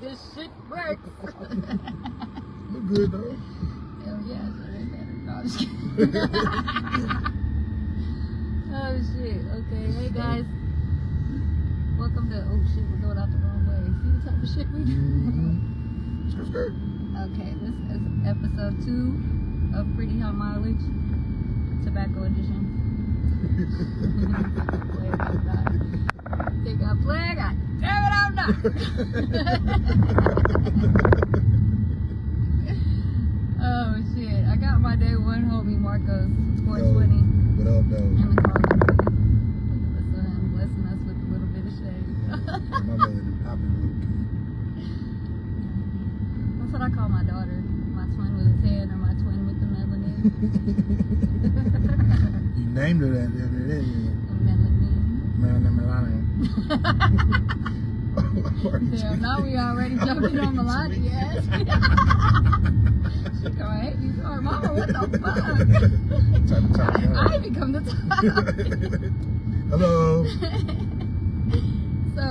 This shit works. Look good though. Hell yeah, so they better. No, I'm just kidding. Oh shit. Okay, hey guys. Welcome to, oh shit, we're going out the wrong way. See the type of shit we do? Okay, this is episode 2 of Pretty High Mileage, Tobacco Edition. Think I play, God damn it, I'm not. Oh shit, I got my day one homie Marcos, Cos420. What up, though? In the car with me. Look at the sun blessing us with a little bit of shade. My melody popping real good. That's what I call my daughter. My twin with a tan or my twin with the melanin. You named her that the other day. Melanin. Damn, now we already jumping on Melania. Yes. She go, hey, you are mama, what the fuck? I become the top. Hello. So,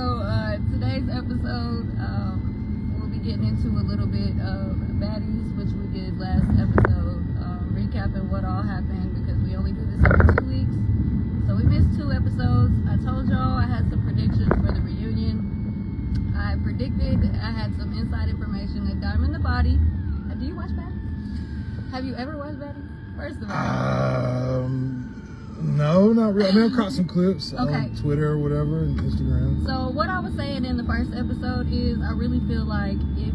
today's episode, we'll be getting into a little bit of baddies, which we did last episode, recapping what all happened because we only do this every 2 weeks. So we missed 2 episodes. I told y'all I had some predictions for the reunion. I predicted, I had some inside information that Diamond the Body. Do you watch baddies? Have you ever watched baddies? First of all. No, not really. I mean, I've caught some clips Okay. on Twitter or whatever and Instagram. So what I was saying in the first episode is I really feel like if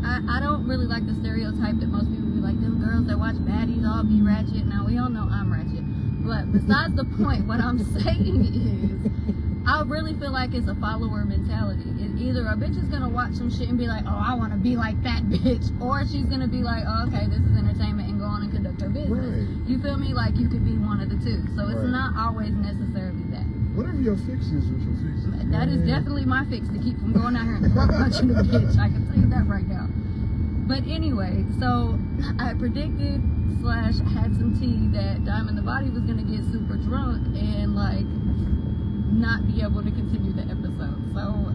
I don't really like the stereotype that most people be like, them girls that watch baddies all be ratchet. Now we all know I'm ratchet. But besides the point, what I'm saying is I really feel like it's a follower mentality. It's either a bitch is gonna watch some shit and be like, oh, I wanna be like that bitch, or she's gonna be like, oh, okay, this is entertainment, and go on and conduct her business. Right. You feel me? Like you could be one of the two. So it's Right. not always necessarily that. Whatever your fix is, what your fix is. That is definitely my fix to keep from going out here and throat punching the bitch. I can tell you that right now. But anyway, so I predicted / had some tea that Diamond the Body was gonna get super drunk and like not be able to continue the episode. So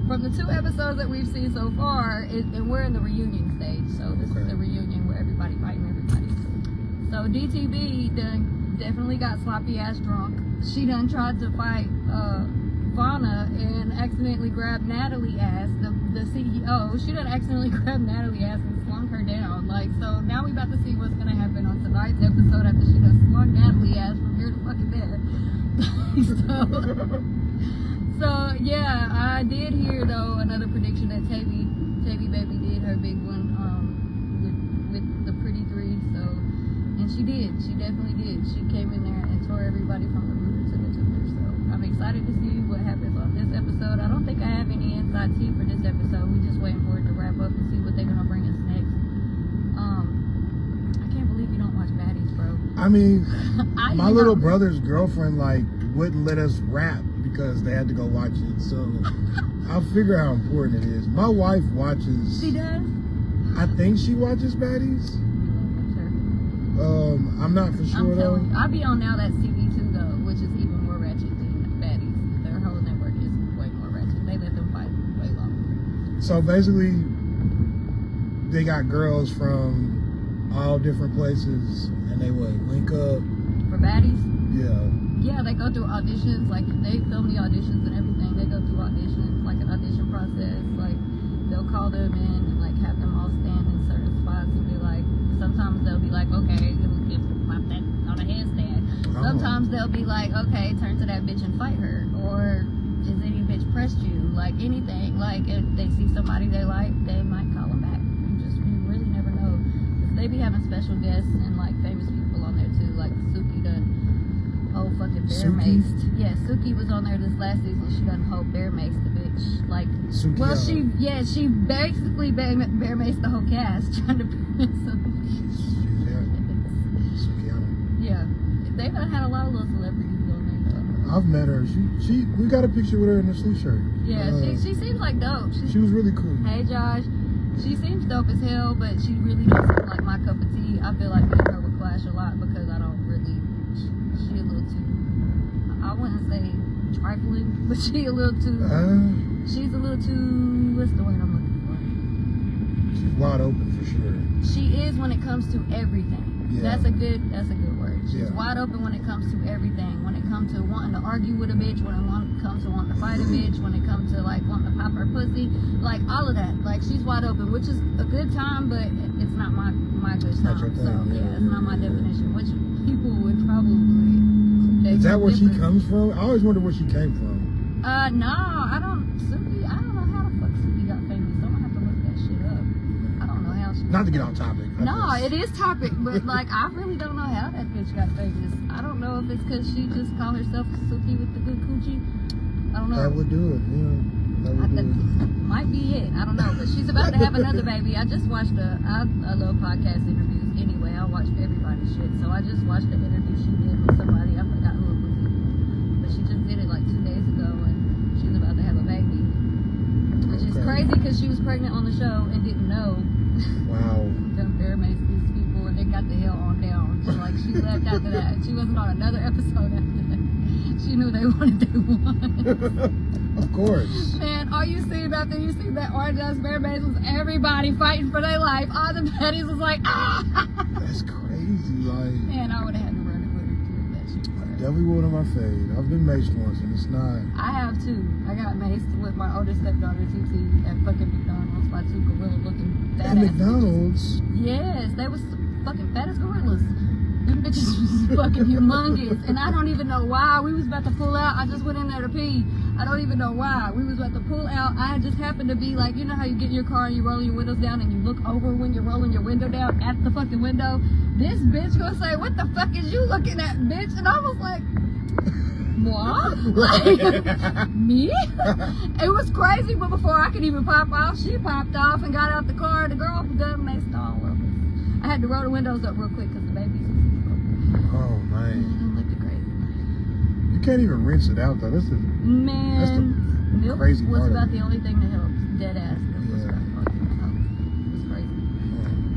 from the 2 episodes that we've seen so far, and we're in the reunion stage. So this is the reunion where everybody fighting everybody. So DTB definitely got sloppy ass drunk. She done tried to fight Vanna and accidentally grabbed Natalie ass, the CEO. She done accidentally grabbed Natalie ass and slung her down. Like, so now we about to see what's gonna happen on tonight's episode after she done slung Natalie ass from here to fucking there. So yeah, I did hear though another prediction that Tavy Baby did her big one with the pretty 3. So, and she definitely did. She came in there and tore everybody from the rooter to the tutor. So I'm excited to see what happens on this episode. I don't think I have any inside tea for this episode. We just waiting for it to wrap up and see what they're gonna bring us next. I can't believe you don't watch baddies, bro. I mean, my little brother's girlfriend wouldn't let us rap because they had to go watch it. So I'll figure how important it is. My wife watches. She does? I think she watches baddies. I'm not for sure I'm though. telling you, I be on Now That's TV too though, which is even more ratchet than baddies. Their whole network is way more ratchet. They let them fight way longer. So basically, they got girls from all different places, and they would link up. For baddies? Yeah. Yeah, they go through auditions. Like they film the auditions and everything. They go through auditions, like an audition process. Like they'll call them in and like have them all stand in certain spots and be like. Sometimes they'll be like, okay, pop that on a handstand. Sometimes they'll be like, okay, turn to that bitch and fight her. Or is any bitch pressed you? Like anything. Like if they see somebody they like, they might call them back. You really never know. They be having special guests and like famous people on there too. Like Suki done whole fucking bear maced. Yeah, Suki was on there this last season. She done whole bear maced the bitch. Like, Suki, well, she basically bear maced the whole cast trying to bring some. Yeah, they've had a lot of little celebrities on there. I've met her. We got a picture with her in a sleeve shirt. Yeah, she seems like dope. She was really cool. Hey Josh, she seems dope as hell, but she really doesn't seem like my cup of tea. I feel like me and her would clash a lot because I don't really. She a little too. I wouldn't say trifling, but she a little too. She's a little too what's the word I'm looking She's wide open for sure. for? She is when it comes to everything. Yeah. That's a good word. She's Yeah. wide open when it comes to everything. When it comes to wanting to argue with a bitch, when it comes to wanting to fight a bitch, when it comes to like wanting to pop her pussy, like all of that. Like she's wide open, which is a good time, but it's not my good It's time. not your thing. So Yeah, it's not my yeah. definition. Which people would probably. Is that where she different. comes from? I always wonder where she came from. No, I don't. Suki, I don't know how the fuck Suki got famous. I'm gonna have to look that shit up. I don't know how she. Not to get off topic. No, it is topic, but like I really don't know how that bitch got famous. I don't know if it's because she just called herself Suki with the good coochie. I don't know. That would do it. Yeah, that would do it. Might be it. I don't know, but she's about to have another baby. I just watched I love podcast interviews anyway. I watch everybody's shit, so I just watched the interview she did with somebody. I forgot who it was, but she just did it like 2 days ago, and she's about to have a baby, which is crazy because she was pregnant on the show and didn't know. Wow. Them Bearmates, these people, and they got the hell on down. So like she left after that. She wasn't on another episode after that. She knew they wanted they won. Of course. Man, all you see after you see that Orange Ass Bearmates was everybody fighting for their life. All the baddies was like, ah! That's crazy. Like, Man, I would have had to run it with her too. That shit was crazy. definitely one of my fave. I've been maced once, and it's not. I have too. I got maced with my oldest stepdaughter TT at fucking McDonald's by two gorilla looking At badass. McDonald's. Yes, they was fucking fat as gorillas. Them bitches was fucking humongous. And I don't even know why. We was about to pull out. I just went in there to pee. I don't even know why. We was about to pull out. I just happened to be like, you know how you get in your car and you roll your windows down and you look over when you're rolling your window down at the fucking window? This bitch gonna say, what the fuck is you looking at, bitch? And I was like, moi? Like, me? It was crazy, but before I could even pop off, she popped off and got out the car. The girl done maced all of us. I had to roll the windows up real quick because the baby's Oh man. don't look the crazy. You can't even rinse it out though. That's the Man, milk crazy was part of about it. the only thing that helped. Dead ass. Milk was Yeah. right. It was crazy.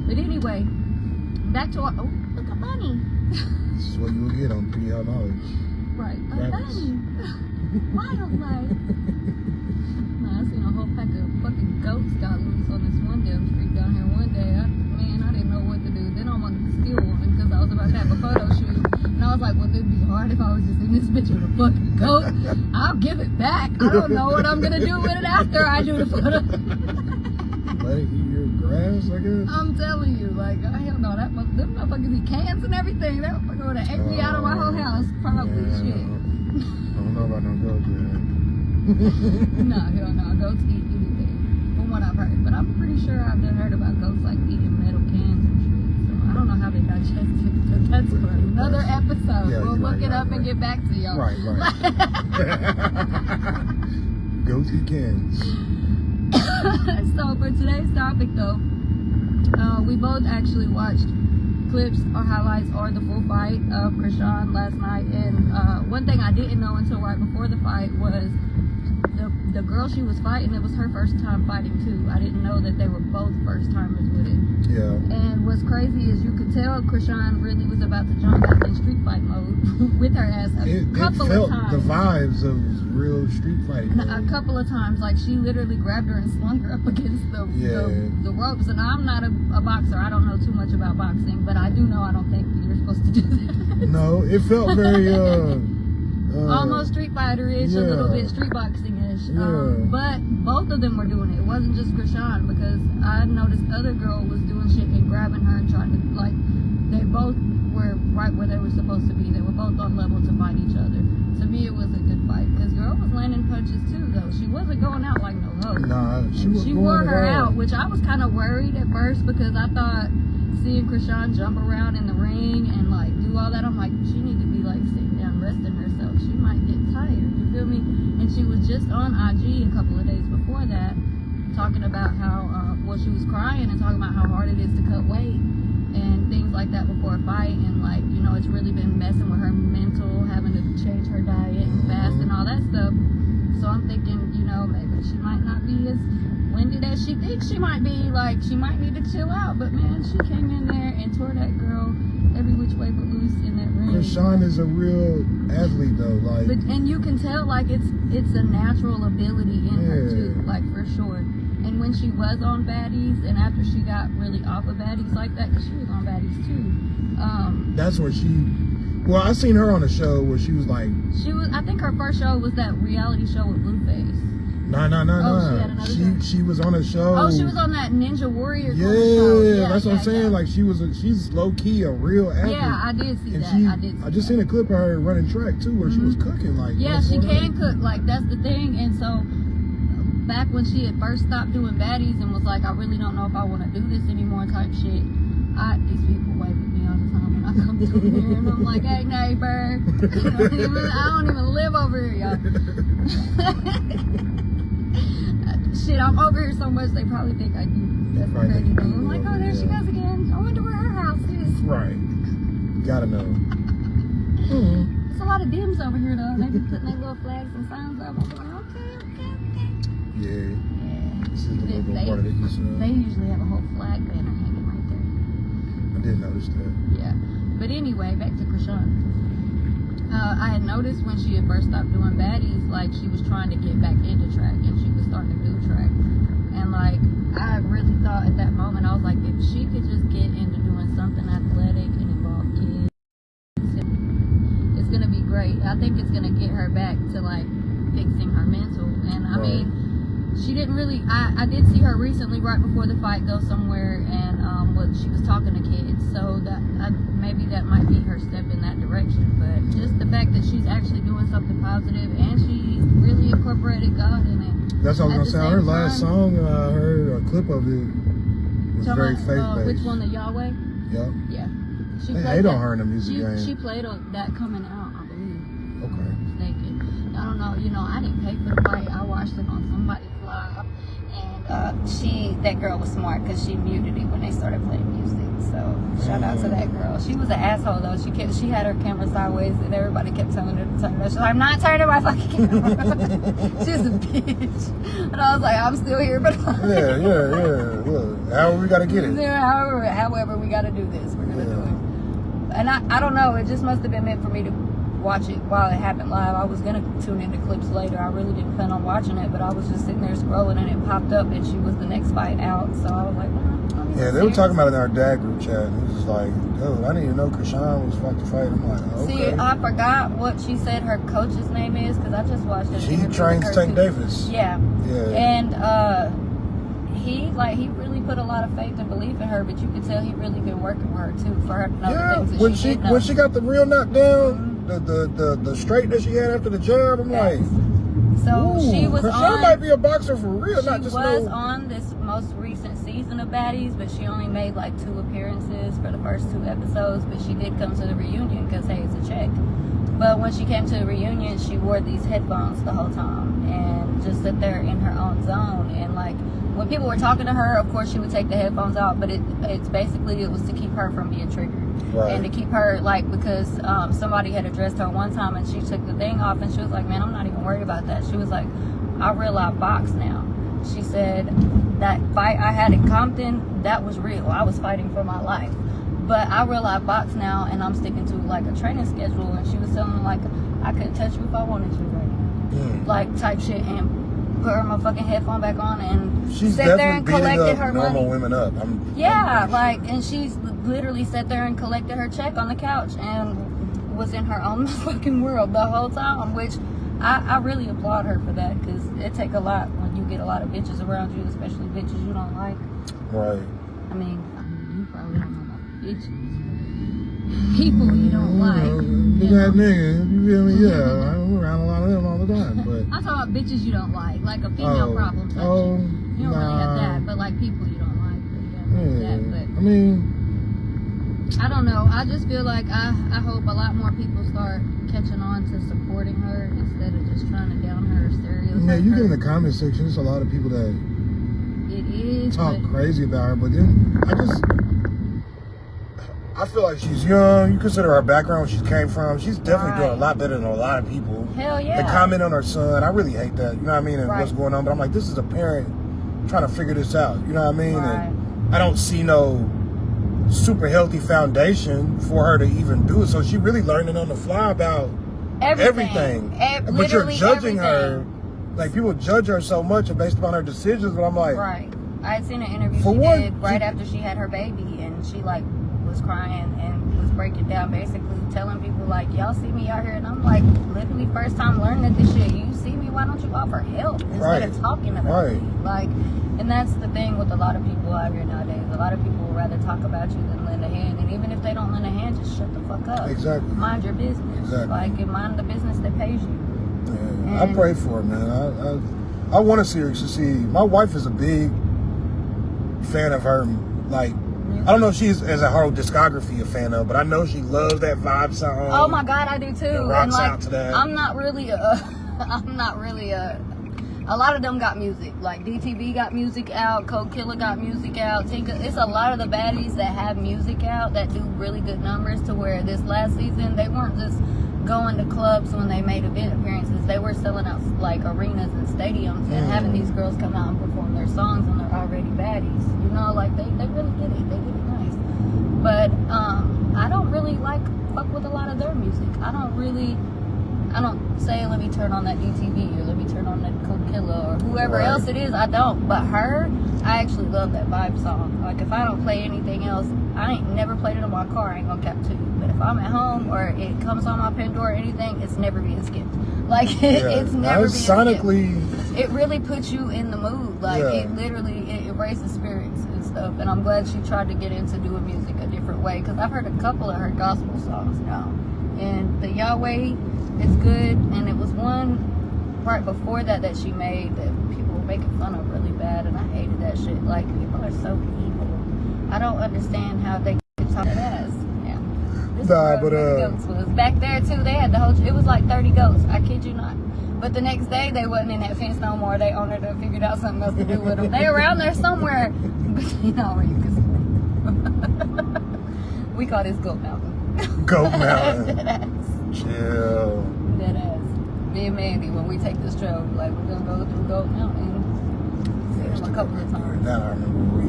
But anyway, back to our. Oh, look, a bunny. This is what you will get on PL Knowledge. Right, a Rabbits. bunny. Wildlife. No, I seen a whole pack of fucking goats got loose on this one damn street down here one day. I didn't know what to do. Then I wanted to steal one because I was about to have a photo shoot. And I was like, well, it'd be hard if I was just in this bitch with a fucking goat. I'll give it back. I don't know what I'm going to do with it after I do the photo. Let it eat your grass, I guess. I'm telling you, like, hell no, them motherfuckers eat cans and everything. That motherfucker would have ate me out of my whole house. Probably shit. I don't know about no goats, man. No, hell no, goats eat anything, from what I've heard. But I'm pretty sure I've done heard about goats like eating metal cans and shit. So I don't know how they digest it, but that's for another episode. Yeah, we'll you're look right, it up right. and get back to y'all. Right. Goats eat cans. So for today's topic though, we both actually watched clips or highlights or the full fight of Krishan last night, and one thing I didn't know until right before the fight was the girl she was fighting, it was her first time fighting too. I didn't know that they were both first timers with it. Yeah. And what's crazy is you could tell Krishan really was about to jump back in street fight mode with her ass a couple it felt of times. the vibes of real street fighting. A couple of times, like she literally grabbed her and slung her up against the ropes. And I'm not a boxer. I don't know too much about boxing, but I do know I don't think you're supposed to do that. No, it felt very almost street fighter-ish, a little bit street boxing-ish. But both of them were doing it. It wasn't just Krishan, because I noticed other girl was doing shit and grabbing her and trying to, like, they both were right where they were supposed to be. They were both on level to fight each other. To me, it was a good fight, because girl was landing punches too, though. She wasn't going out like no hoe. Nah, she wore her out. out, which I was kind of worried at first, because I thought seeing Krishan jump around in the ring and like do all that, I'm like, she need to be like sitting down resting herself. She might get tired, you feel me? And she was just on IG a couple of days before that talking about how she was crying and talking about how hard it is to cut weight and things like that before a fight, and like, you know, it's really been messing with her mental, having to change her diet and fast and all that stuff. So I'm thinking, you know, maybe she might not be as winded as she thinks she might be. Like, she might need to chill out. But man, she came in there and tore that girl every which way but loose in that ring. Krishan is a real athlete though, like. And you can tell, like, it's a natural ability in her too, like, for sure. And when she was on Baddies, and after she got really off of Baddies like that, because she was on Baddies too. That's where she. Well, I seen her on a show where she was like. She was. I think her first show was that reality show with Blueface. No. She had another show? She was on a show. Oh, she was on that Ninja Warrior. Yeah, that's what I'm saying. Yeah. Like she's low key a real athlete. Yeah, I did see and that. I just seen a clip of her running track too, where she was cooking. Like yeah, she can cook. Like that's the thing. And so back when she had first stopped doing Baddies and was like, I really don't know if I want to do this anymore type shit. These people wave at me all the time when I come through here, and I'm like, hey neighbor, I don't even live over here, y'all. Shit, I'm over here so much they probably think I do. That's the crazy thing. I'm like, oh, there she goes again. I wonder where her house is. Right. Gotta know. There's a lot of dims over here though. They be putting their little flags and signs up. I'm like, okay. Yeah. This is the local part of the east side. They usually have a whole flag banner hanging right there. I didn't notice that. Yeah. But anyway, back to Krishan. I had noticed when she had first stopped doing Baddies, like she was trying to get back into track and she was starting to do track. And like I really thought at that moment, I was like, if she could just get into doing something athletic and involve kids, it's gonna be great. I think it's gonna get her back to like fixing her mental. And I mean, she didn't really. I did see her recently, right before the fight, go somewhere and she was talking to kids. So that maybe that might be her step in that direction. But just the fact that she's actually doing something positive and she really incorporated God in it. That's what I was gonna say. Her last song, I heard a clip of it, was very faith-based. Which one, the Yahweh? Yep. Yeah. She they hate on her in the music game. She played on that coming out, I believe. Okay. I don't know. You know, I didn't pay for the fight. I watched it on somebody's live, and that girl was smart because she muted it when they started playing music. So shout out to that girl. She was an asshole though. She had her camera sideways, and everybody kept telling her to turn it. She's like, I'm not turning my fucking camera. She's a bitch. And I was like, I'm still here, but yeah. Look, however we gotta get it. However we gotta do this, we're gonna do it. And I don't know. It just must have been meant for me to watch it while it happened live. I was gonna tune into clips later. I really didn't plan on watching it, but I was just sitting there scrolling and it popped up that she was the next fight out. So I was like, yeah, they were talking about it in our dad group chat. It was just like, dude, I didn't even know Krishan was about to fight. I'm like, okay. See, I forgot what she said her coach's name is because I just watched it. She trains Tank Davis. Yeah. And he really put a lot of faith and belief in her, but you could tell he really been working with her too for her to know the things that when she got the real knockdown, the straight that she had after the jab, I'm like, so she was Krishan might be a boxer for real, not just on this most recent season of Baddies, but she only made like 2 appearances for the first 2 episodes, but she did come to the reunion because hey, it's a check. But when she came to the reunion, she wore these headphones the whole time and just sit there in her own zone. And like when people were talking to her, of course she would take the headphones out, but it's basically it was to keep her from being triggered. Right. And to keep her like because somebody had addressed her one time and she took the thing off and she was like, man, I'm not even worried about that. She was like, I real life box now. She said that fight I had in Compton, that was real. I was fighting for my life. But I real life box now and I'm sticking to like a training schedule. And she was telling me like I couldn't touch you if I wanted to right now. Like type shit and put her motherfucking headphone back on and she's sat there and collected her normal money. Women up. And she's literally sat there and collected her check on the couch and was in her own fucking world the whole time, which I really applaud her for that because it take a lot when you get a lot of bitches around you, especially bitches you don't like. Right. I mean, you probably don't know about bitches. People you don't like. Big ass nigga, you feel me? Yeah, I'm around a lot of them all the time. But I'm talking about bitches you don't like a female problem. You don't really have that, but like people you don't like. That, but I mean, I don't know. I just feel like I hope a lot more people start catching on to supporting her instead of just trying to down her stereotype. Yeah, you get in the comment section, there's a lot of people that talk crazy about her, but then I feel like she's young. You consider her background, where she came from. She's definitely doing a lot better than a lot of people. Hell yeah. The comment on her son, I really hate that. You know what I mean? And what's going on. But I'm like, this is a parent trying to figure this out. You know what I mean? And I don't see no super healthy foundation for her to even do it. So she really learning on the fly about everything. But you're judging her Like, people judge her so much based upon her decisions, but I'm like... Right. I had seen an interview For she what? did right after she had her baby, and she, like, was crying and was breaking down, basically telling people, like, y'all see me out here, and I'm like, literally first time learning this shit. You see me, why don't you offer help instead of talking about me? Like, and that's the thing with a lot of people out here nowadays. A lot of people would rather talk about you than lend a hand, and even if they don't lend a hand, just shut the fuck up. Exactly. Mind your business. Exactly. Like, and mind the business that pays you. Yeah, I pray for her, man. I want to see her succeed. My wife is a big fan of her. Like, I don't know if she's as a whole discography a fan of, but I know she loves that vibe song. Oh my God, I do too. And rocks like, out to that. I'm not really a lot of them got music. Like DTB got music out, Cos420 got music out. It's a lot of the baddies that have music out that do really good numbers, to where this last season they weren't just going to clubs when they made event appearances. They were selling out like arenas and stadiums and having these girls come out and perform their songs, and they're already baddies. You know, like they really did it. They did it nice. But I don't really fuck with a lot of their music. I don't say, let me turn on that DTV or let me turn on that Cos420 or whoever else it is. I don't. But her, I actually love that vibe song. Like, if I don't play anything else, I ain't never played it in my car. I ain't gonna cap to you. But if I'm at home or it comes on my Pandora or anything, it's never being skipped. Like, it's never being sonically skipped. It really puts you in the mood. Like, it literally, it raises spirits and stuff. And I'm glad she tried to get into doing music a different way, because I've heard a couple of her gospel songs now. And the Yahweh is good, and it was one right before that she made that people were making fun of really bad, and I hated that shit. Like, people are so evil. I don't understand how they can talk that ass. Yeah. This is where the goats was. Back there too, they had the whole, it was like 30 goats, I kid you not. But the next day they wasn't in that fence no more. They owned it and figured out something else to do with them. They around there somewhere. But you know where you can see. We call this Goat Mountain. Goat Mountain. Chill. Dead ass. Me and Mandy, when we take this trail, like, we're gonna go through Goat Mountain. See them a couple of times. Now I remember where we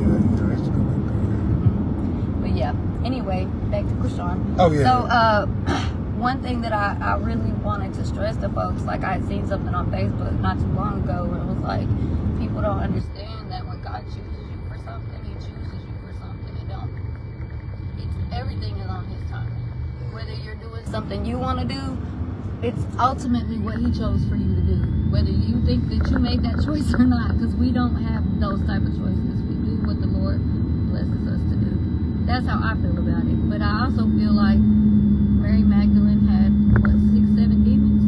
used to go back there. But yeah. Anyway, back to Krishan. Oh yeah. So one thing that I really wanted to stress to folks, like I had seen something on Facebook not too long ago where it was like, people don't understand that when God chooses you for something, He chooses you for something. Everything is on His time. Whether you're doing something you want to do, it's ultimately what He chose for you to do. Whether you think that you made that choice or not, because we don't have those type of choices. We do what the Lord blesses us to do. That's how I feel about it. But I also feel like Mary Magdalene had, 6, 7 demons,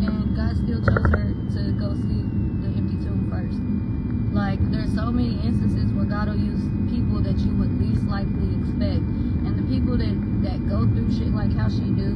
and God still chose her to go see the empty tomb first. Like, there's so many instances where God will use people that you would least likely expect, and the people that go through shit like how she do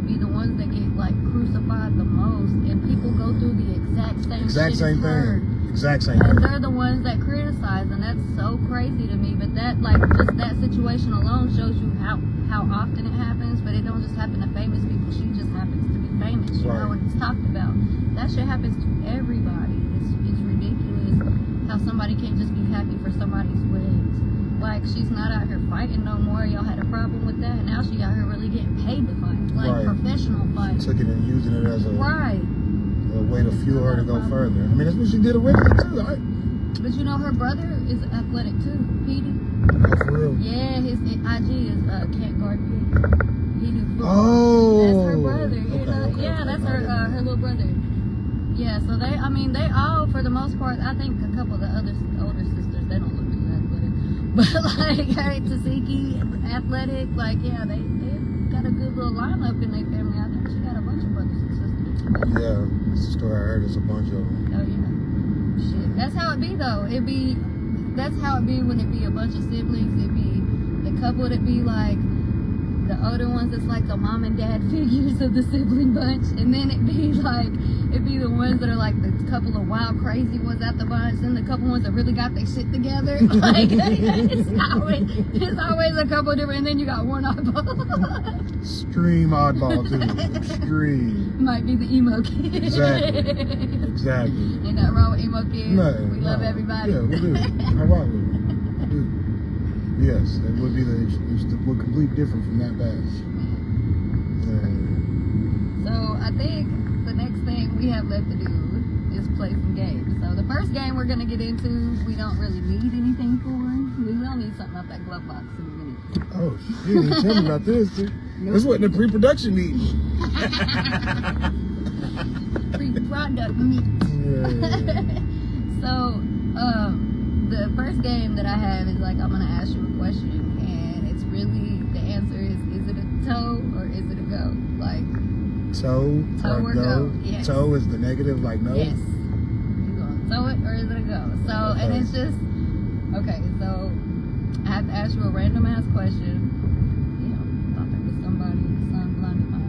be the ones that get like crucified the most, and people go through the exact same thing. Exact same and thing. They're the ones that criticize, and that's so crazy to me. But that, like, just that situation alone shows you how often it happens. But it don't just happen to famous people. She just happens to be famous, you know, and it's talked about. That shit happens to everybody. It's ridiculous how somebody can't just be happy for somebody's wins. Like, she's not out here fighting no more. Y'all had a problem with that, and now she out here really getting paid to fight, like professional fight. Took it and using it as a a way to fuel her to go further. I mean, that's what she did originally too, right? But you know, her brother is athletic too, Petey. Oh, for real? Yeah, his IG is Can't Guard Petey. He do football. Oh, that's her brother. That's her little brother. Yeah, so they all, for the most part, I think a couple of the other older sisters, they don't look too athletic. But like, hey, Tasiki, athletic, like, yeah, they got a good little lineup in their family. I think she got a bunch of brothers and sisters. Yeah, that's the story I heard. It's a bunch of them. Oh yeah, shit. That's how it be though. That's how it be when it be a bunch of siblings. It be the couple that be like the older ones. It's like the mom and dad figures of the sibling bunch, and then it be the ones that are like the couple of wild crazy ones at the bunch, and the couple ones that really got their shit together. Like it's always a couple different, and then you got one oddball. Extreme oddball too. Extreme. Might be the emo kid. Exactly. Ain't nothing wrong with emo kids. No, we love everybody. Yeah, we do. How about we? We do. Yes, it would be we're completely different from that batch. So I think the next thing we have left to do is play some games. So the first game we're gonna get into, we don't really need anything for. We will need something out that glove box. So we're gonna. Oh, you didn't even tell me about this, dude. Nope. This wasn't a pre-production meeting. Pre-product meeting. Yeah. So, the first game that I have is like I'm gonna ask you a question, and it's really the answer is it a toe or is it a go? Like toe or go? Yes. Toe is the negative, like no. Yes. You gonna toe it or is it a go? So, okay. and it's just okay. So I have to ask you a random ass question. You know, thought there was somebody with the sun blinded my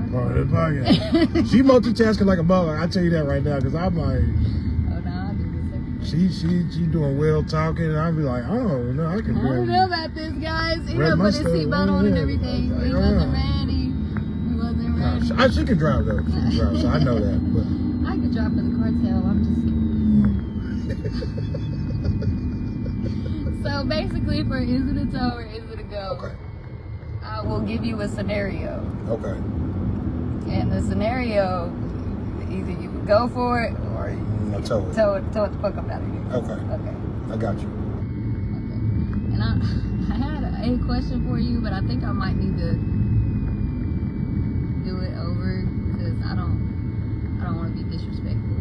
ass. Part of the podcast. She multitasking like a mother. I tell you that right now, because I'm like. She doing well talking, and I'll be like, oh no, I can. I don't know about this, guys. He done put his seatbelt on and everything. He wasn't ready. He wasn't ready. No, she can drive though. She can drive, so I know that. But I could drive for the cartel. I'm just. So basically, for is it a toe or is it a go? Okay. I will give you a scenario. Okay. And the scenario, either you would go for it or you toe it the fuck up out of here. Okay. Okay. I got you. Okay. And I had a question for you, but I think I might need to do it over because I don't want to be disrespectful.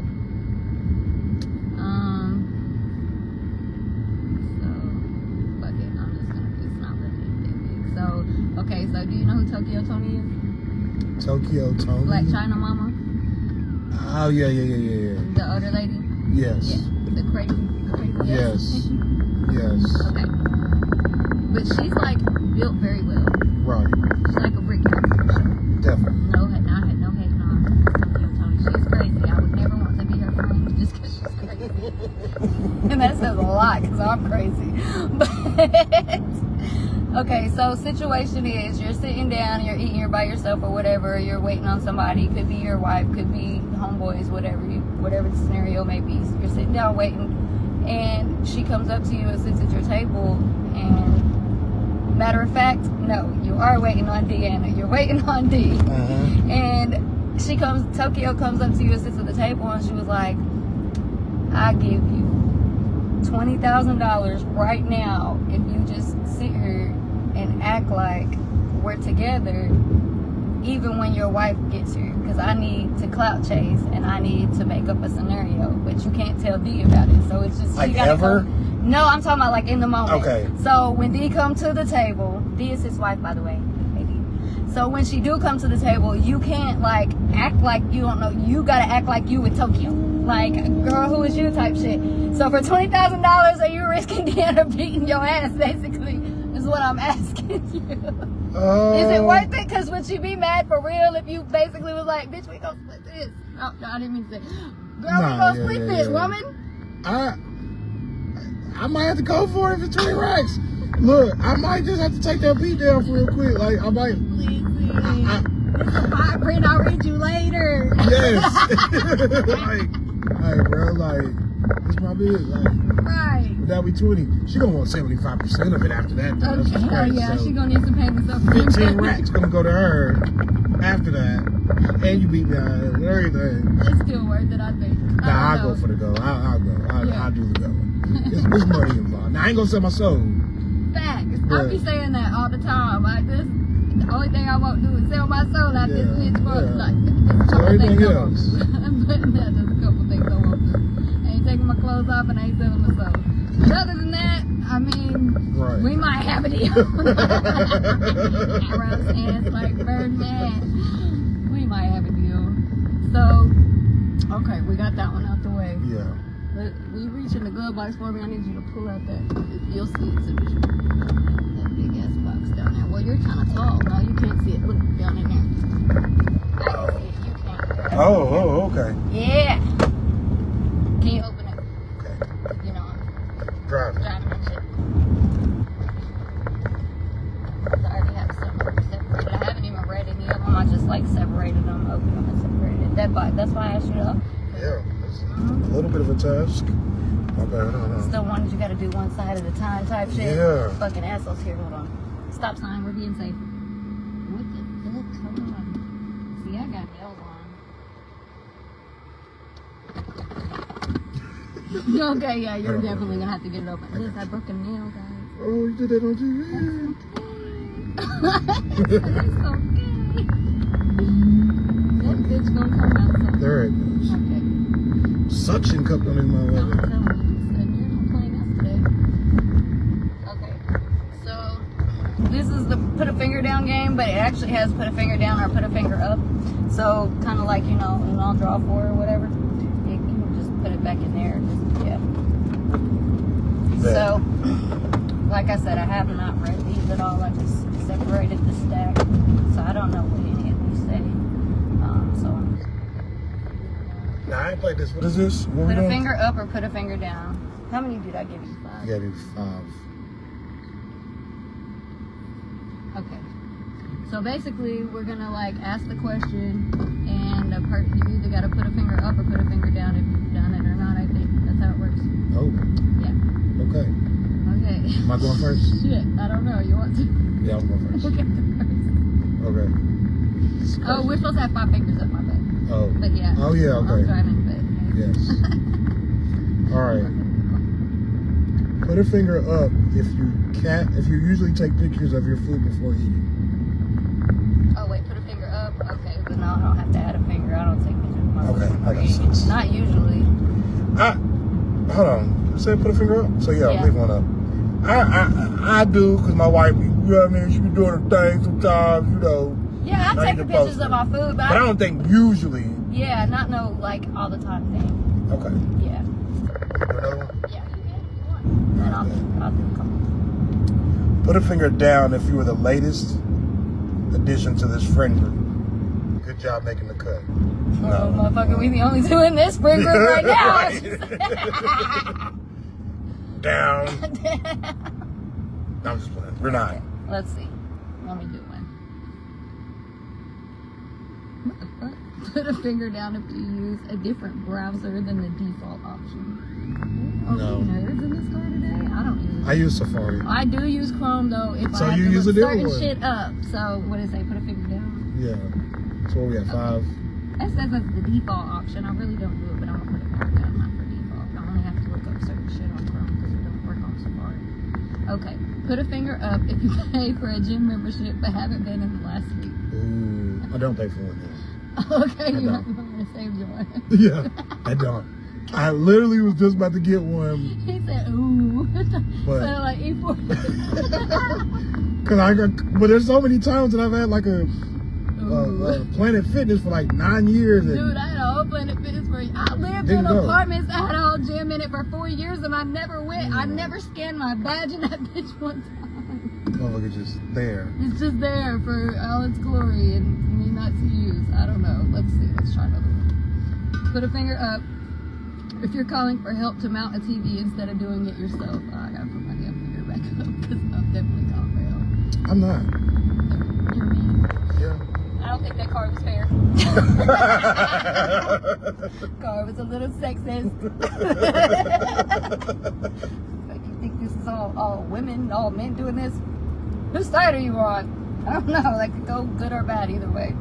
So fuck it. I'm just gonna. It's not really anything big. So okay. So do you know who Tokyo Tony is? Tokyo Tony. Black China Mama. Oh yeah. The older lady? Yes. Yeah. The crazy yes. Yes. Okay. But she's like built very well. Right. She's like a brick house for sure. Definitely. I had no hate on Tokyo Tony. She's crazy. I would never want to be her friend just because she's crazy. And that says a lot because I'm crazy. But okay, so situation is you're sitting down, you're eating, you're by yourself or whatever, you're waiting on somebody, could be your wife, could be homeboys, whatever the scenario may be. So you're sitting down waiting and she comes up to you and sits at your table and matter of fact, no, you are waiting on Deanna, you're waiting on D. And Tokyo comes up to you and sits at the table and she was like, I give you $20,000 right now if you just sit here and act like we're together even when your wife gets here, because I need to clout chase and I need to make up a scenario, but you can't tell D about it, so it's just like you gotta ever no, I'm talking about like in the moment. Okay. So when D come to the table, D is his wife, by the way, maybe. So when she do come to the table, you can't like act like you don't know. You gotta act like you with Tokyo, like girl, who is you type shit. So for $20,000, are you risking Deanna beating your ass? Basically, is what I'm asking you. Is it worth it? Because would she be mad for real if you basically was like, bitch, we gonna split this? Oh, no, I didn't mean to say, girl, we gonna split this, woman. I might have to go for it if it's 20 racks. Look, I might just have to take that beat down real quick. Like, I might. It's a fine print, I'll read you later. Yes. Like, hey, bro, like, it's my business. Like, right. That'll be 20. She gonna want 75% of it after that. Though. Okay, hell yeah, so she gonna need some payments up. 15 racks gonna go to her after that. And you beat me out and everything. It's still worth it, I think. Nah, I'll go for the go. I'll go. I'll do the go. It's money involved. Now, I ain't gonna sell my soul. Facts. I be saying that all the time. Like, this, the only thing I won't do is sell my soul out this bitch for like a couple everything things else. But there's a couple things I won't do. I ain't taking my clothes off and I ain't selling my soul. But other than that, I mean, we might have a deal. Around his hands like Birdman. We might have a deal. So, okay, we got that one out the way. Yeah. But we reach in the glove box for me. I need you to pull out that. You'll see it as soon as you that big ass box down there. Well, you're kind of tall. No, you can't see it. Look down in there. I can see it. You can't. Oh, okay. Yeah. Can you open it? Okay. You know, Driving and shit. I already have some separated. I haven't even read any of them. I just like separated them, opened them, and separated. That's why I asked you to. Yeah. A little bit of a task. Okay, I don't know. Still one that you gotta do one side at a time type shit. Yeah. Fucking assholes here. Hold on. Stop sign. We're being safe. What the fuck? Hold on. See, I got nails on. Okay, yeah, you're definitely gonna have to get it open. Look, I broke a nail, guys. Oh, you did that on TV? It's okay. That bitch gonna come out sometime. There it goes. Okay. Suction cup on his mouth. I'm telling you, said you're not playing us today. Okay, so this is the put a finger down game, but it actually has put a finger down or put a finger up. So kind of like, you know, an all draw four or whatever. You can just put it back in there. Yeah. So, like I said, I have not read these at all. I just separated the stack, so I don't know what any of these say. Nah, I ain't played this. What is this? What put a finger up or put a finger down. How many did I give you? 5? I gave you 5. Okay. So basically, we're gonna like ask the question, and you either gotta put a finger up or put a finger down if you've done it or not. I think that's how it works. Oh. Yeah. Okay. Okay. Am I going first? Shit, I don't know. You want to? Yeah, I'm going first. Okay. Okay. Oh, we're supposed to have 5 fingers up my butt. Oh. But yeah. Oh yeah. Okay. I'm driving, but yes. All right. Put a finger up if you usually take pictures of your food before eating. Oh wait, put a finger up. Okay, but no, I don't have to add a finger. I don't take pictures of my food before eating. Not usually. Hold on. You said put a finger up? So yeah, Yeah. leave one up. I do, because my wife, you know what I mean, she be doing her thing sometimes, you know. Yeah, I take pictures of my food, but I don't think usually. Yeah, not no like all the time thing. Okay. Yeah. Another one? Yeah, you can. And I'll do a couple. Put a finger down if you were the latest addition to this friend group. Good job making the cut. Oh, motherfucker, we the only two in this friend group right now. Down. No, I'm just playing. We're not. Okay, let's see. Let me do one. What the fuck? Put a finger down if you use a different browser than the default option. Oh, No. nerds in this car today? I don't use it. I use Safari. I do use Chrome though. If So I have you to use look a different certain one. shit up. So what does it say? Put a finger down. Yeah. So what we at 5? That says that's the default option. I really don't do it, but I'm gonna put a finger down, not for default. I only have to look up certain shit on Chrome because it don't work on Safari. Okay. Put a finger up if you pay for a gym membership but haven't been in the last week. Ooh, I don't pay for one. Okay, you're not going to save joy. Yeah, I don't. I literally was just about to get one. He said, ooh. But, so like E4. but there's so many times that I've had like a Planet Fitness for like 9 years. And dude, I had a whole Planet Fitness for I lived in apartments. I had a whole gym in it for 4 years and I never went. I never scanned my badge in that bitch one time. Oh, look, it's just there. It's just there for all its glory and me not to use. I don't know. Let's see. Let's try another one. Put a finger up if you're calling for help to mount a TV instead of doing it yourself. Oh, I gotta put my damn finger back up because I'm definitely calling for help. I'm not. You're mean. Yeah. I don't think that card was fair. Card was a little sexist. Like, you think this is all women, all men doing this? Whose side are you on? I don't know. That could go good or bad either way.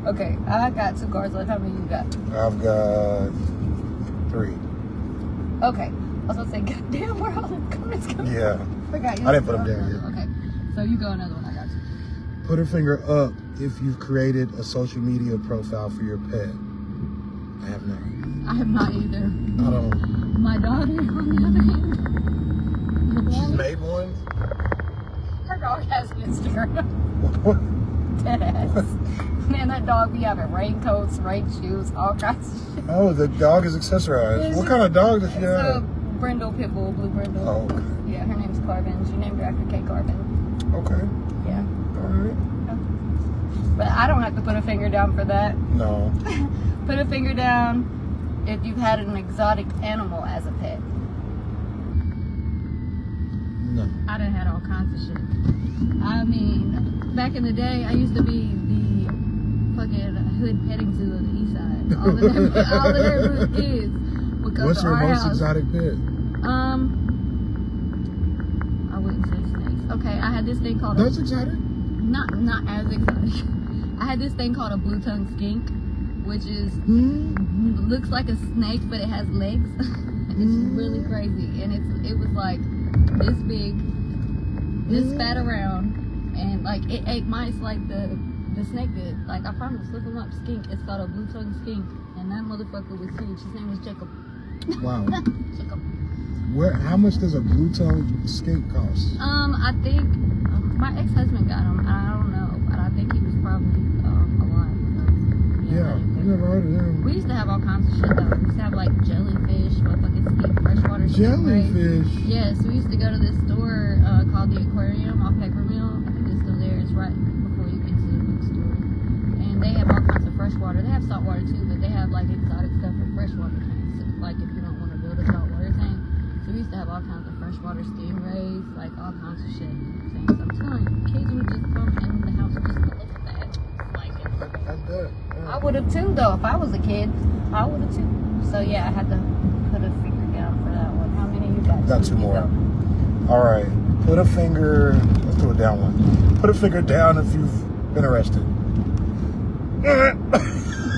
Okay, I got 2 cards left. How many you got? I've got 3. Okay. I was gonna say, goddamn, where all the cards coming Yeah. from? I didn't put them down yet. Okay. So you go another one. I got you. Put a finger up if you've created a social media profile for your pet. I have not. I have not either. I don't. My daughter, on the other hand. She's made one? Her dog has an Instagram. What? Deadass. Man, that dog be having raincoats, rain shoes, all kinds of shit. Oh, the dog is accessorized. What kind of dog does she It's a have? brindle pit bull, blue brindle. Oh, okay. Yeah, her name's Carbon. She named her after Kay Carbon. Okay. Yeah. Alright. But I don't have to put a finger down for that. No. Put a finger down if you've had an exotic animal as a pet. No. I done had all kinds of shit. I mean, back in the day, I used to be the fucking hood petting zoo of the east side. All the neighborhood kids would come What's to your our most house. exotic pet? I wouldn't say snakes. Okay, I had this thing called That's exotic? not as exotic. I had this thing called a blue tongue skink, which is looks like a snake, but it has legs. It's really crazy, and it was like this big, this fat around, and like it ate mice like the snake did. Like I promise, look him up, skink. It's called a blue-tongued skink, and that motherfucker was huge. His name was Jacob. Wow. Jacob. How much does a blue-tongued skink cost? I think my ex-husband got him. I don't know, but I think he was probably alive. Yeah, I never heard of him. We used to have all kinds of shit though. We used to have like jellyfish, motherfucking skink, freshwater jellyfish. Yes, we used to go to this store called the Aquarium off Peppermill. I think it's still there. It's right before you get to the bookstore. And they have all kinds of freshwater. They have saltwater too, but they have like exotic stuff for freshwater tanks. Like if you don't want to build a saltwater tank. So we used to have all kinds of freshwater stingrays, like all kinds of shit. So I'm telling you, kids would just come in the house just to look at that. Like That's good. Yeah. I would have too, though. If I was a kid, I would have too. So yeah, I had to put a finger down for that one. How many you got? Got two more. All right. Put a finger. Let's do a down one. Put a finger down if you've been arrested.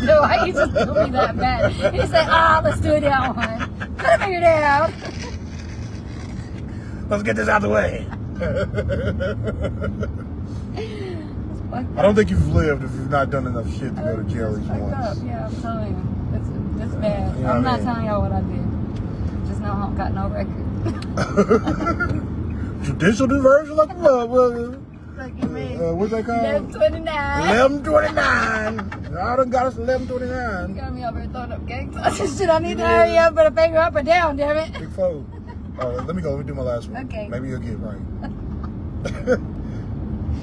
No, he just told me that bad. He said, let's do a down one. Put a finger down. Let's get this out of the way. I don't think you've lived if you've not done enough shit to go to jail at least once. Yeah, I'm telling you. It's bad. You know I'm what I not mean? telling y'all what I did. Just know I don't got no record. Judicial diversion like a mother, brother. Like you mean? What's that called? 1129. 1129. I done got us 1129. You got me over here throwing up gang signs and shit. I need to hurry up, put a finger up or down, damn it. Big foe. Let me do my last one. Okay. Maybe you'll get it right.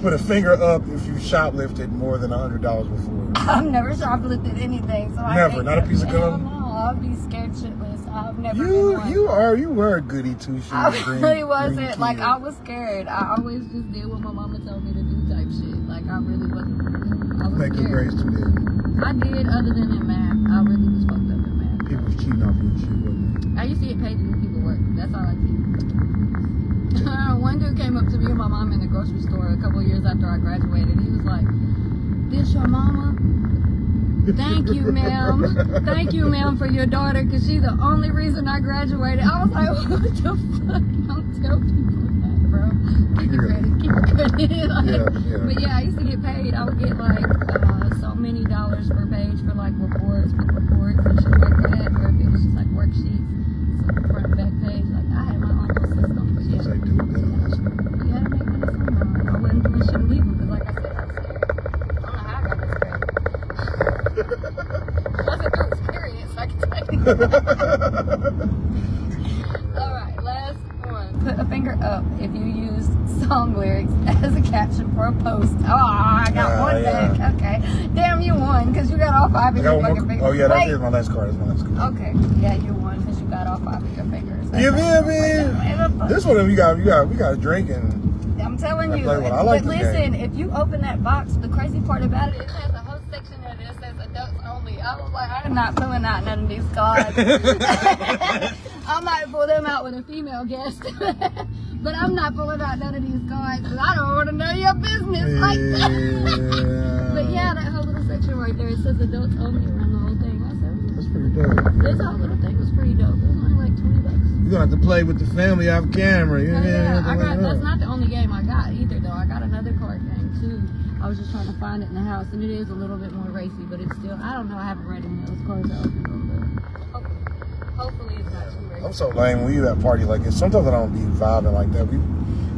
Put a finger up if you shoplifted more than $100 before. I've never shoplifted anything, so I Never, think not a piece of gum? No, I'll be scared shitless. I've never been one. You were a goody two shoes. I really wasn't. Like I was scared. I always just did what my mama told me to do type shit. Like I really wasn't. I was Make good scared. grades too big. I did, other than in math. I really was fucked up in math. People was cheating off you and shit, wasn't I used to get paid to do people work. That's all I did. One dude came up to me and my mom in the grocery store a couple of years after I graduated. He was like, "This your mama? Thank you, ma'am. Thank you, ma'am, for your daughter, because she's the only reason I graduated." I was like, what the fuck? Don't tell people that, bro. Keep your credit. Keep your credit. Like, But yeah, I used to get paid. I would get like so many dollars per page for like reports, book reports and shit like that. Or if it was just like worksheets, so front and back page. Like I had my own little system. But yeah. Say, dude, you You gotta make money somehow. I wasn't doing shit illegal because, like I said, I was scared. I don't know how I got this credit. I wasn't through experience, I can tell you. Alright, last one. Put a finger up if you use song lyrics as a caption for a post. Oh, I got one back. Okay. Damn, you won because you got all five of your fucking fingers. Oh, yeah, that is my last card. Okay. Yeah, you won because you got all five of your fingers. Give me. This one we got a drink and. I'm telling you. I like but listen, if you open that box, the crazy part about it, it has a whole section in it that says adults only. I was like, I'm not pulling out none of these cards. I might pull them out with a female guest. But I'm not pulling out none of these cards because I don't want to know your business like that. But yeah, that whole little section right there, it says adults only around the whole thing. I said, that's pretty dope. This whole little thing was pretty dope. It was only like $20. You're gonna have to play with the family off camera. That's not the only game I got either, though. I got another card game too. I was just trying to find it in the house, and it is a little bit more racy, but it's still, I don't know, I haven't read any of those cards out, but hopefully it's not too racy. I'm so lame when you at a party like this. Sometimes I don't be vibing like that.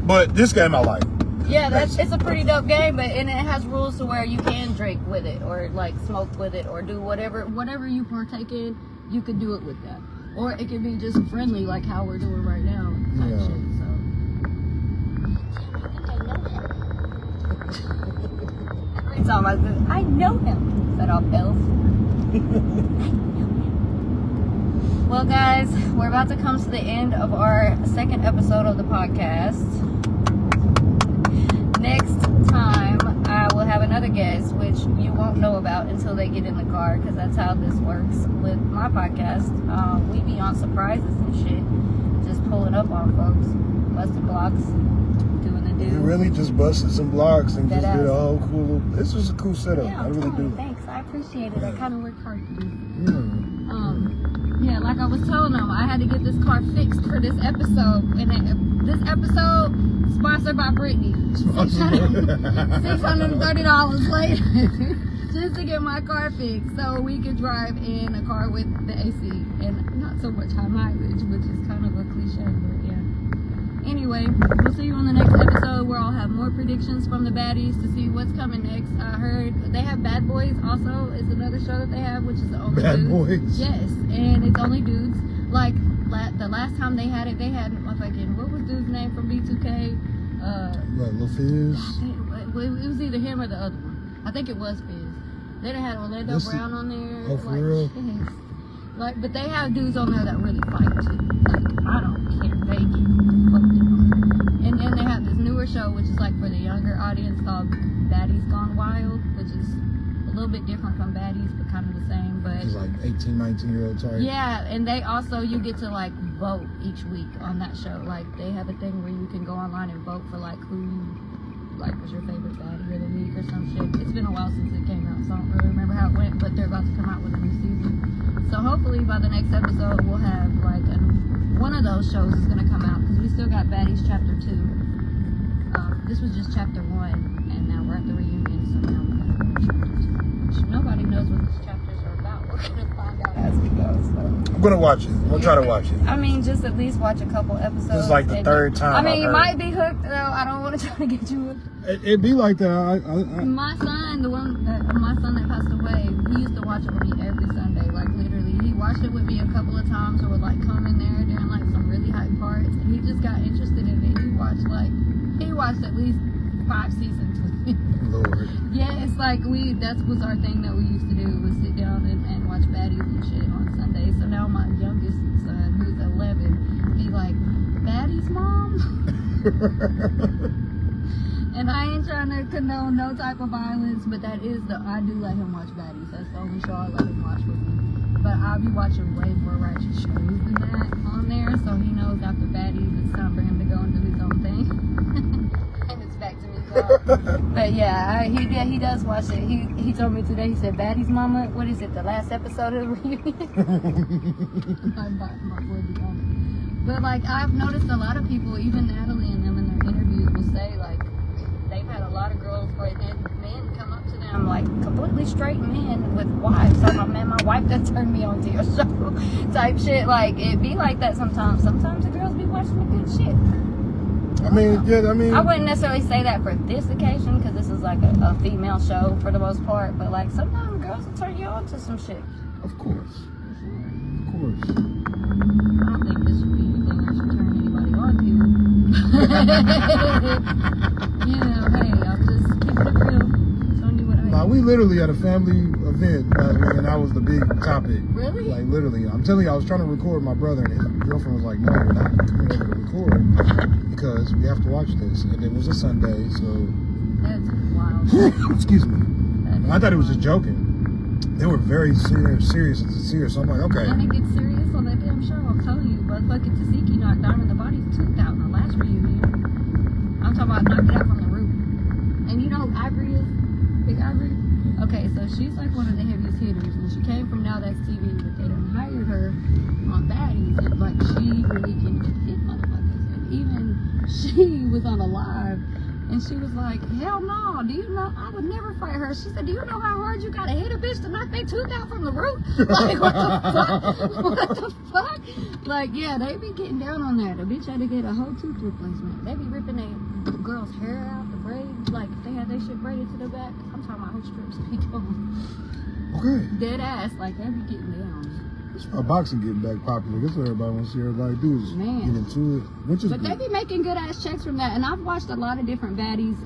But this game I like. Yeah, it's a pretty dope game, and it has rules to where you can drink with it, or like smoke with it, or do whatever you partake in, you could do it with that. Or it could be just friendly, like how we're doing right now. Type shit, so. Every time I say, I know him. Is that off Elf? Well, guys, we're about to come to the end of our second episode of the podcast. Next time, I will have another guest, which you won't know about until they get in the car, because that's how this works with my podcast. We be on surprises and shit, just pulling up on folks, busting blocks, doing the do. We really just busted some blocks and just did a whole cool. This was a cool setup. Yeah, I really do. Thanks, I appreciate it. I kind of worked hard to do. Yeah, like I was telling them, I had to get this car fixed for this episode. And this episode, sponsored by Brittany. $630 later. Just to get my car fixed so we could drive in a car with the AC and not so much high mileage, which is kind of a cliche, but yeah. Anyway, we'll see you on the next episode where I'll have more predictions from the baddies to see what's coming next. I heard they have Bad Boys also is another show that they have, which is the only Bad dudes. Boys? Yes, and it's only dudes. Like the last time they had it, they had fucking, what was dude's name from B2K? Lil Fizz? It was either him or the other one. I think it was Fizz. They done had Orlando Brown on there. Oh, for real? Yes. Like, but they have dudes on there that really fight too. Like, I don't care. They get fucked up. And then they have this newer show, which is like for the younger audience, called Baddies Gone Wild, which is a little bit different from Baddies, but kind of the same. But it's like 18, 19-year-old type. Yeah, and they also, you get to like vote each week on that show. Like, they have a thing where you can go online and vote for like who you like was your favorite baddie of the week or some shit. It's been a while since it came out, so I don't really remember how it went, but they're about to come out with a new season. So hopefully by the next episode we'll have like one of those shows is going to come out, because we still got Baddies Chapter 2. This was just Chapter 1, and now we're at the reunion, so now we're going to go to Chapter 2. Which nobody knows what these chapters are about. We're going to find out as we go. So. I'm going to watch it. I'm going to try to watch it. I mean, just at least watch a couple episodes. This is like the third time. I mean, you might be hooked, though. I don't want to try to get you hooked. It'd be like that. My son, my son that passed away, he used to watch it with me every Sunday. Like, literally, he watched it with me a couple of times, or would like come in there during like some really hype parts, and he just got interested in it. He watched at least 5 seasons with me. Lord. Yeah, it's like that was our thing that we used to do, was sit down and watch baddies and shit on Sundays. So now my youngest son, who's 11, be like, "Baddies, Mom?" And I ain't trying to condone no type of violence, but I do let him watch baddies. That's the only show I let him watch with me. But I'll be watching way more ratchet shows than that on there, so he knows after baddies it's time for him to go and do his own thing. And it's back to me. But yeah, he does watch it. He told me today, he said, "Baddies, Mama, what is it, the last episode of the reunion?" My boy be on it. But like, I've noticed a lot of people, even Natalie and them in their interviews, will say like, they've had a lot of girls or men come up to them, like completely straight men with wives, talking about, "Man, my wife done turned me on to your show," type shit. Like, it be like that sometimes. Sometimes the girls be watching the good shit. I mean, I wouldn't necessarily say that for this occasion, because this is like a female show for the most part, but like sometimes girls will turn you on to some shit. Of course. Of course. I don't think this should be anything I should turn anybody on to. You know, hey, I'm just keeping it real. Telling you what I Nah, we literally had a family event and that was the big topic. Really? Like, literally. I'm telling you, I was trying to record my brother, and his girlfriend was like, "No, we're not coming over to record because we have to watch this." And it was a Sunday, so... That's wild. Excuse me. I thought it was just joking. They were very serious and sincere, so I'm like, okay. And it gets serious on that damn show, I'm telling you. But fucking Tzatziki knocked Diamond the Body's tooth out in the last reunion. I'm talking about knocked it out from the roof. And you know who Ivory is? Big Ivory? Okay, so she's like one of the heaviest hitters, and she came from Now That's TV, but they done hired her on Baddies, and like, she really can hit motherfuckers. And even she was on a live, and she was like, "Hell no, do you know, I would never fight her." She said, "Do you know how hard you gotta hit a bitch to knock their tooth out from the roof?" Like, what the fuck? What the fuck? Like, yeah, they be getting down on there. The bitch had to get a whole tooth replacement. They be ripping their girl's hair out, the braids, like, they had their shit braided to the back. I'm talking about whole strips be doing. Okay. Dead ass, like, they be getting down. Boxing getting back popular. That's what everybody wants to see everybody do, is get into it, which is But good. they be making good ass checks from that. And I've watched a lot of different baddies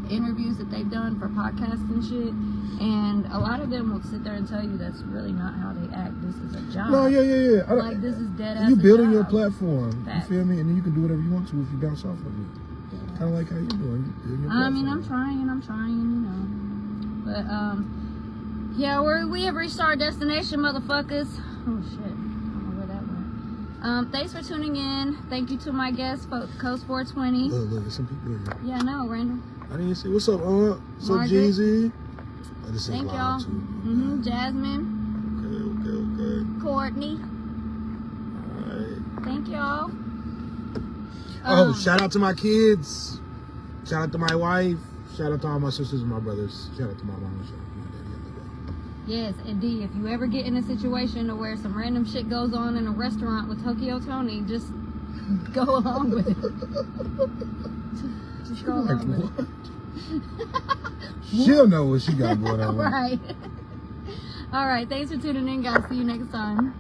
interviews that they've done for podcasts and shit. And a lot of them will sit there and tell you that's really not how they act. This is a job. No, yeah. Like, this is dead ass. You building your job. platform. Facts. You feel me? And then you can do whatever you want to if you bounce off of it. Kind of like how you doing. I mean, I'm trying, you know. But yeah, we have reached our destination, motherfuckers. Oh shit, I don't know where that went. Thanks for tuning in. Thank you to my guests, Cos420. Look, some people here. Yeah, no, Randall. I didn't see. What's up, what's up, Jeezy? Oh, this is Thank loud y'all. too. Jasmine. Okay. Courtney. All right. Thank y'all. Oh, shout out to my kids. Shout out to my wife. Shout out to all my sisters and my brothers. Shout out to my mom. Shout out to my daddy. Yes, indeed. If you ever get in a situation where some random shit goes on in a restaurant with Tokyo Tony, just go along with it. Just go along with it. She'll know what she got going on. Right. All right. Thanks for tuning in, guys. See you next time.